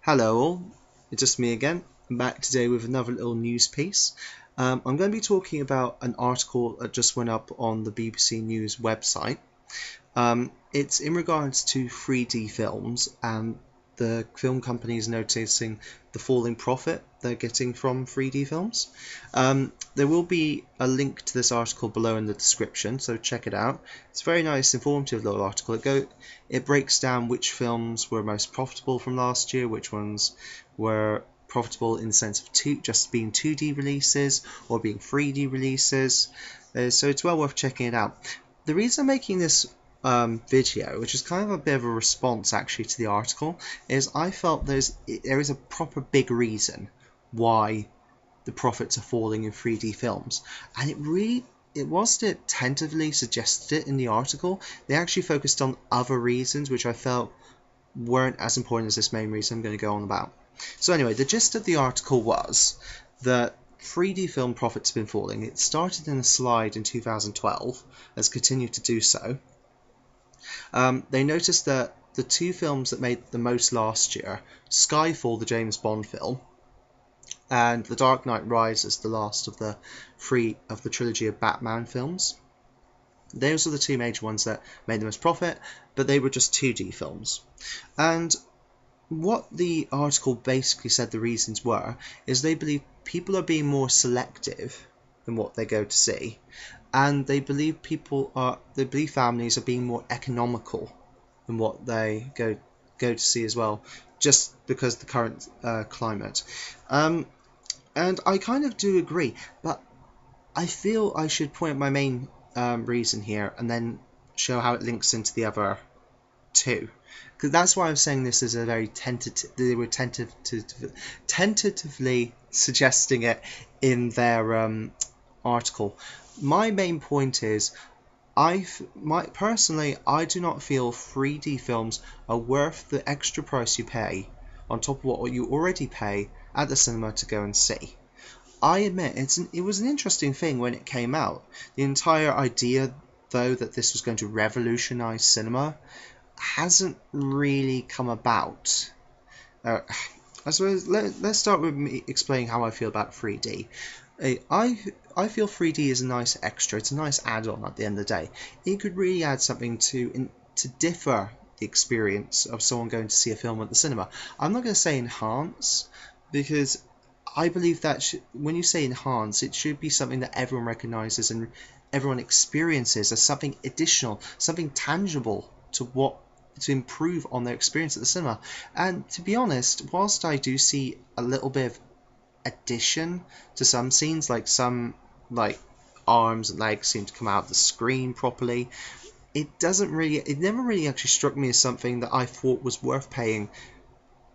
Hello all, it's just me again. I'm back today with another little news piece. I'm going to be talking about an article that just went up on the BBC News website. It's in regards to 3D films and the film companies noticing the falling profit they're getting from 3D films. There will be a link to this article below in the description, so check it out. It's a very nice, informative little article. It breaks down which films were most profitable from last year, which ones were profitable in the sense of just being 2D releases or being 3D releases. So it's well worth checking it out. The reason I'm making this video, which is kind of a bit of a response actually to the article, is I felt there is a proper big reason why the profits are falling in 3D films, and it wasn't it tentatively suggested it in the article. They actually focused on other reasons which I felt weren't as important as this main reason I'm going to go on about. So anyway, the gist of the article was that 3D film profits have been falling. It started in a slide in 2012, has continued to do so. They noticed that the two films that made the most last year, Skyfall, the James Bond film, and The Dark Knight Rises, the last of the trilogy of Batman films. Those are the two major ones that made the most profit, but they were just 2D films. And what the article basically said the reasons were is they believe people are being more selective in what they go to see, and they believe families are being more economical in what they go to see as well, just because of the current climate. And I kind of do agree, but I feel I should point out my main reason here and then show how it links into the other two. Because that's why I'm saying this is a very tentative. They were tentatively suggesting it in their article. My main point is, personally, I do not feel 3D films are worth the extra price you pay on top of what you already pay at the cinema to go and see. I admit it was an interesting thing when it came out. The entire idea, though, that this was going to revolutionize cinema hasn't really come about. I suppose let's start with me explaining how I feel about 3D. I feel 3D is a nice extra. It's a nice add-on at the end of the day. It could really add something to differ the experience of someone going to see a film at the cinema. I'm not going to say enhance, because I believe that when you say enhance, it should be something that everyone recognizes and everyone experiences as something additional, something tangible to improve on their experience at the cinema. And to be honest, whilst I do see a little bit of addition to some scenes, like some arms and legs seem to come out of the screen properly, it never really actually struck me as something that I thought was worth paying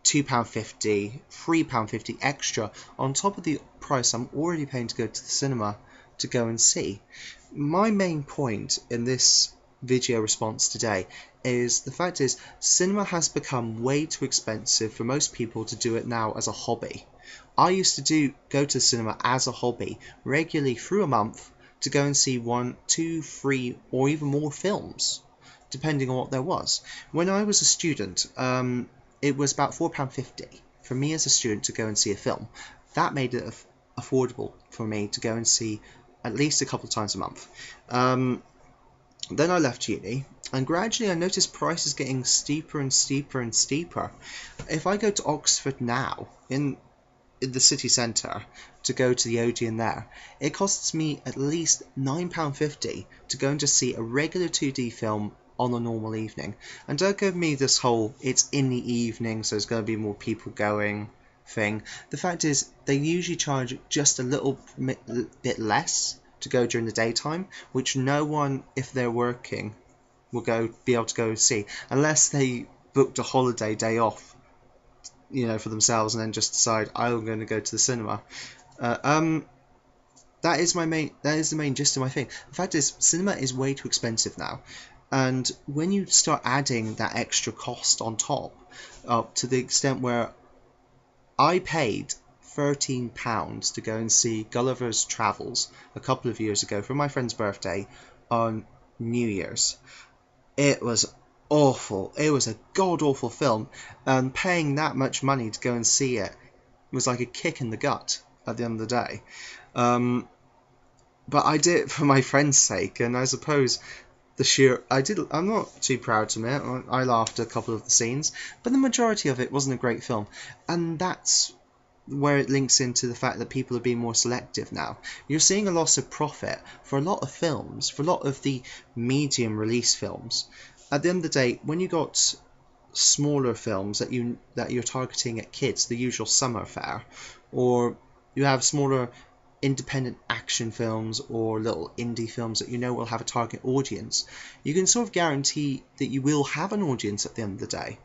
£2.50, £3.50 extra on top of the price I'm already paying to go to the cinema to go and see. My main point in this video response today is the fact is cinema has become way too expensive for most people to do it now as a hobby. I used to go to the cinema as a hobby regularly through a month to go and see 1, 2, 3 or even more films, depending on what there was. When I was a student, it was about £4.50 for me as a student to go and see a film. That made it affordable for me to go and see at least a couple of times a month. Then I left uni, and gradually I noticed prices getting steeper and steeper and steeper. If I go to Oxford now, in the city centre, to go to the Odeon there, it costs me at least £9.50 to go and just see a regular 2D film on a normal evening. And don't give me this whole it's in the evening so there's going to be more people going thing. The fact is they usually charge just a little bit less to go during the daytime, which no one, if they're working, will be able to go see unless they booked a holiday day off, for themselves, and then just decide I'm going to go to the cinema. That is the main gist of my thing. The fact is, cinema is way too expensive now, and when you start adding that extra cost on top, to the extent where I paid £13 to go and see Gulliver's Travels a couple of years ago for my friend's birthday on New Year's. It was awful. It was a god awful film, and paying that much money to go and see it was like a kick in the gut at the end of the day. Um, but I did it for my friend's sake, and I suppose I'm not too proud to admit, I laughed at a couple of the scenes, but the majority of it wasn't a great film, and that's where it links into the fact that people are being more selective now. You're seeing a loss of profit for a lot of films, for a lot of the medium release films. At the end of the day, when you got smaller films that you're targeting at kids, the usual summer fare, or you have smaller independent action films or little indie films that you know will have a target audience, you can sort of guarantee that you will have an audience at the end of the day.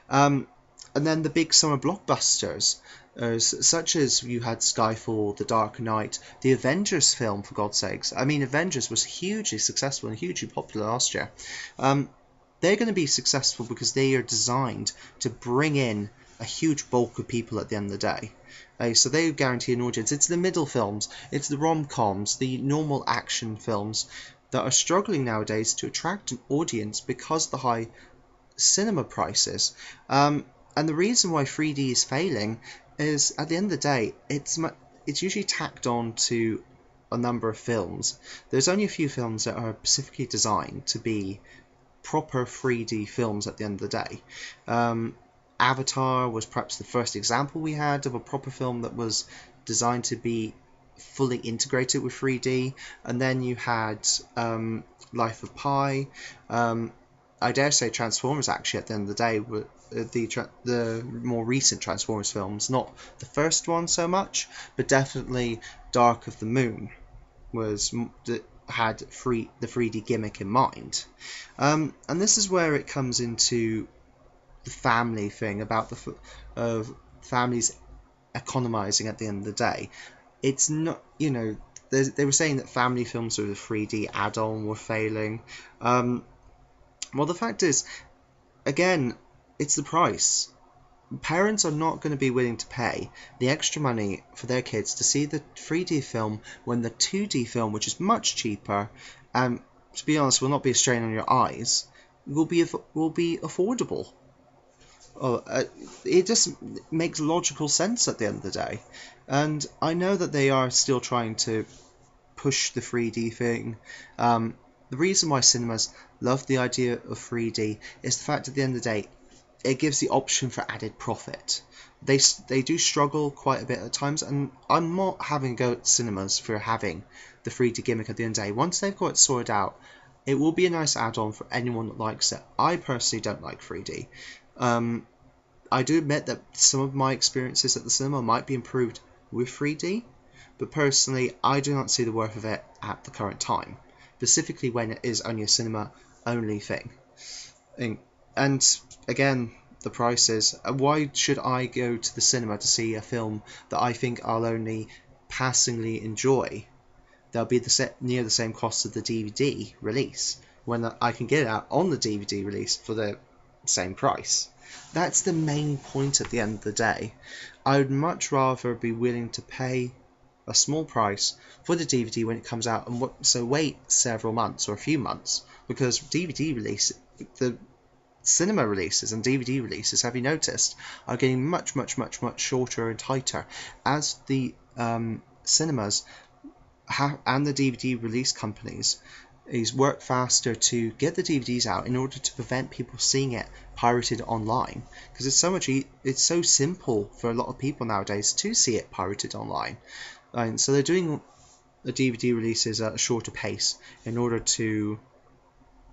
And then the big summer blockbusters, such as you had Skyfall, The Dark Knight, the Avengers film, for God's sakes. I mean, Avengers was hugely successful and hugely popular last year. They're going to be successful because they are designed to bring in a huge bulk of people at the end of the day. So they guarantee an audience. It's the middle films, it's the rom-coms, the normal action films that are struggling nowadays to attract an audience because of the high cinema prices. And the reason why 3D is failing is, at the end of the day, it's usually tacked on to a number of films. There's only a few films that are specifically designed to be proper 3D films at the end of the day. Avatar was perhaps the first example we had of a proper film that was designed to be fully integrated with 3D, and then you had Life of Pi. I dare say Transformers, actually, at the end of the day, were the more recent Transformers films, not the first one so much, but definitely Dark of the Moon had the 3D gimmick in mind. And this is where it comes into the family thing about of families economizing at the end of the day. It's not, they were saying that family films with a 3D add-on were failing. Well, the fact is, again, it's the price. Parents are not going to be willing to pay the extra money for their kids to see the 3D film when the 2D film, which is much cheaper, and to be honest, will not be a strain on your eyes, will be affordable. It just makes logical sense at the end of the day. And I know that they are still trying to push the 3D thing. The reason why cinemas love the idea of 3D is the fact at the end of the day, it gives the option for added profit. They do struggle quite a bit at times, and I'm not having a go at cinemas for having the 3D gimmick at the end of the day. Once they've got it sorted out, it will be a nice add-on for anyone that likes it. I personally don't like 3D. I do admit that some of my experiences at the cinema might be improved with 3D, but personally, I do not see the worth of it at the current time, specifically when it is only a cinema-only thing. And again, the prices. Why should I go to the cinema to see a film that I think I'll only passingly enjoy? They'll be near the same cost of the DVD release, when I can get it out on the DVD release for the same price. That's the main point at the end of the day. I would much rather be willing to pay a small price for the DVD when it comes out, and so wait several months or a few months, because the cinema releases and DVD releases, have you noticed, are getting much shorter and tighter as the cinemas and the DVD release companies work faster to get the DVDs out in order to prevent people seeing it pirated online, because it's so simple for a lot of people nowadays to see it pirated online, and so they're doing the DVD releases at a shorter pace in order to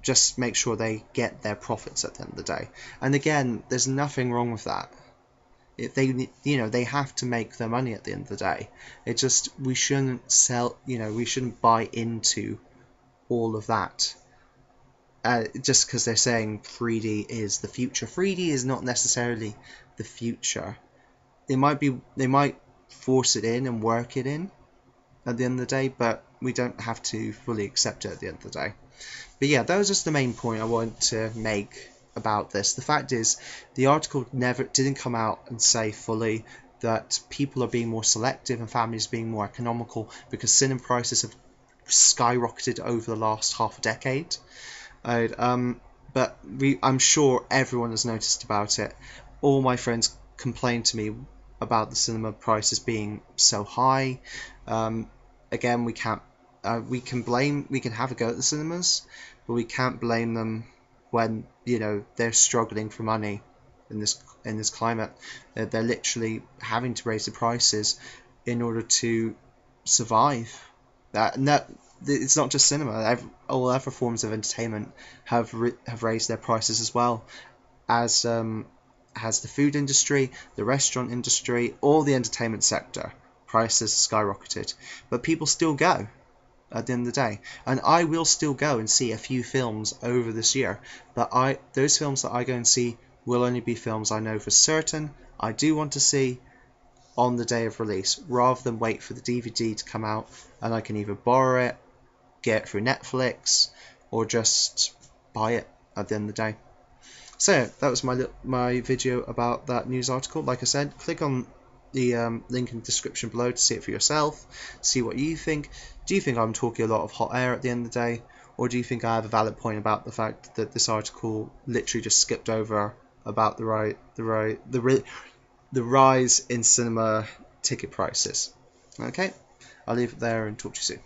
just make sure they get their profits at the end of the day. And again, there's nothing wrong with that. They have to make their money at the end of the day. It just, we shouldn't buy into all of that just because they're saying 3D is the future. 3D is not necessarily the future. They might force it in and work it in at the end of the day, but we don't have to fully accept it at the end of the day. But yeah, that was just the main point I wanted to make about this. The fact is, the article didn't come out and say fully that people are being more selective and families being more economical because cinema prices have skyrocketed over the last half a decade. But but I'm sure everyone has noticed about it. All my friends complain to me about the cinema prices being so high. Again, we can't. We can have a go at the cinemas, but we can't blame them when they're struggling for money in this climate. They're literally having to raise the prices in order to survive. It's not just cinema. All other forms of entertainment have raised their prices as well, as has the food industry, the restaurant industry, all the entertainment sector. Prices skyrocketed, but people still go at the end of the day, and I will still go and see a few films over this year. But those films that I go and see will only be films I know for certain I do want to see on the day of release, rather than wait for the DVD to come out and I can either borrow it, get it through Netflix, or just buy it at the end of the day. So that was my video about that news article. Like I said, click on the link in the description below to see it for yourself, see what you think. Do you think I'm talking a lot of hot air at the end of the day, or do you think I have a valid point about the fact that this article literally just skipped over about the rise in cinema ticket prices? Okay, I'll leave it there and talk to you soon.